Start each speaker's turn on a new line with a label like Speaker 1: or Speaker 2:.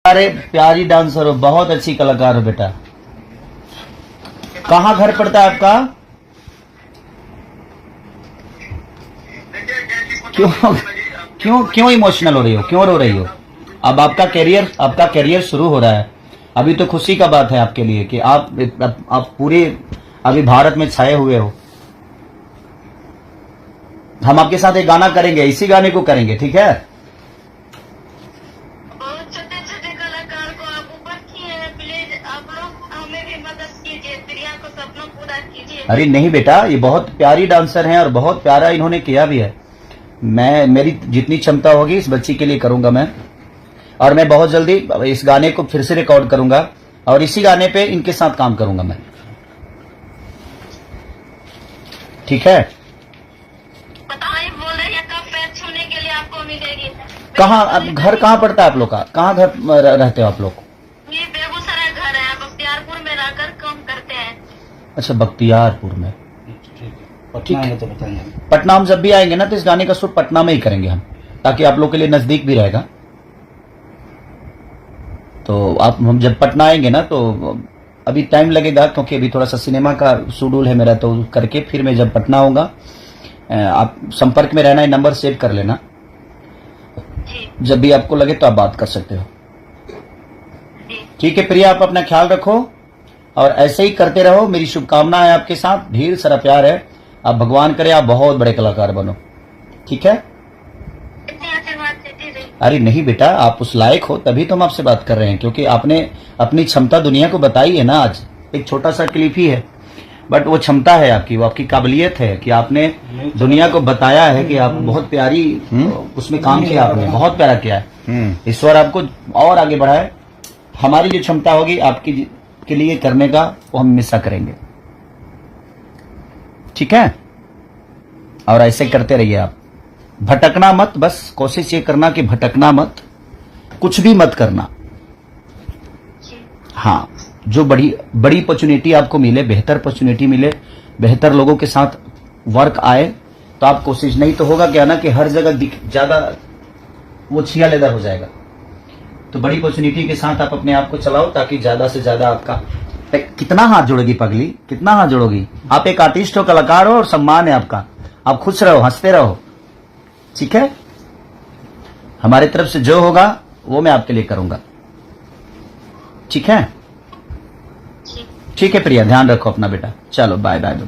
Speaker 1: अरे प्यारी डांसर हो, बहुत अच्छी कलाकार हो बेटा। कहाँ घर पड़ता है आपका? क्यों क्यों क्यों इमोशनल हो रही हो, क्यों रो रही हो? अब आपका करियर शुरू हो रहा है। अभी तो खुशी का बात है आपके लिए कि आप पूरे अभी भारत में छाए हुए हो। हम आपके साथ एक गाना करेंगे, इसी गाने को करेंगे, ठीक है?
Speaker 2: छोटे छोटे कलाकार को आप ऊपर किए हैं, प्लीज आप लोग हमें भी मदद कीजिए, प्रिया को सपना पूरा कीजिए।
Speaker 1: अरे नहीं बेटा, ये बहुत प्यारी डांसर हैं और बहुत प्यारा इन्होंने किया भी है। मेरी जितनी क्षमता होगी इस बच्ची के लिए करूंगा मैं, और मैं बहुत जल्दी इस गाने को फिर से रिकॉर्ड करूंगा और इसी गाने पे इनके साथ काम करूंगा मैं, ठीक है?
Speaker 2: बताइए, बोल रही है कब पैर छूने के लिए आपको मिलेगी?
Speaker 1: कहाँ, अब घर कहाँ पड़ता है आप लोग का? कहाँ घर रहते हो आप लोग?
Speaker 2: ये बेगूसराय घर है, बख्तियारपुर में रहकर काम करते हैं।
Speaker 1: अच्छा, बख्तियारपुर में।
Speaker 3: पटना है तो बताइए।
Speaker 1: पटना हम जब भी आएंगे ना तो इस गाने का शूट पटना में ही करेंगे हम, ताकि आप लोग के लिए नजदीक भी रहेगा। तो हम जब पटना आएंगे ना तो अभी टाइम लगेगा, क्योंकि अभी थोड़ा सा सिनेमा का शेड्यूल है मेरा, तो करके फिर मैं जब पटना आऊंगा, आप संपर्क में रहना, नंबर सेव कर लेना। जब भी आपको लगे तो आप बात कर सकते हो, ठीक है प्रिया? आप अपना ख्याल रखो और ऐसे ही करते रहो। मेरी शुभकामना है आपके साथ, ढेर सारा प्यार है। आप भगवान करे आप बहुत बड़े कलाकार बनो, ठीक है?
Speaker 2: इतनी आशीर्वाद देती रही।
Speaker 1: अरे नहीं बेटा, आप उस लायक हो तभी तो हम आपसे बात कर रहे हैं, क्योंकि आपने अपनी क्षमता दुनिया को बताई है ना। आज एक छोटा सा क्लिप ही है, बट वो क्षमता है आपकी, वो आपकी काबिलियत है कि आपने दुनिया को बताया है कि आप बहुत प्यारी उसमें काम किया, आपने बहुत प्यारा किया है। ईश्वर आपको और आगे बढ़ाए। हमारी जो क्षमता होगी आपकी के लिए करने का, वो हम हमेशा करेंगे, ठीक है? और ऐसे करते रहिए आप, भटकना मत। बस कोशिश ये करना कि भटकना मत, कुछ भी मत करना। हाँ, जो बड़ी बड़ी अपॉर्चुनिटी आपको मिले, बेहतर अपॉर्चुनिटी मिले, बेहतर लोगों के साथ वर्क आए, तो आप कोशिश, नहीं तो होगा क्या ना कि हर जगह ज्यादा वो छिया लेदर हो जाएगा। तो बड़ी अपॉर्चुनिटी के साथ आप अपने आप को चलाओ, ताकि ज्यादा से ज्यादा आपका। कितना हाथ जोड़ेगी पगली, कितना हाथ जोड़ोगी? आप एक आर्टिस्ट हो, कलाकार हो और सम्मान है आपका। आप खुश रहो, हंसते रहो, ठीक है? हमारी तरफ से जो होगा वो मैं आपके लिए करूंगा, ठीक है? ठीक है प्रिया, ध्यान रखो अपना बेटा। चलो बाय बाय।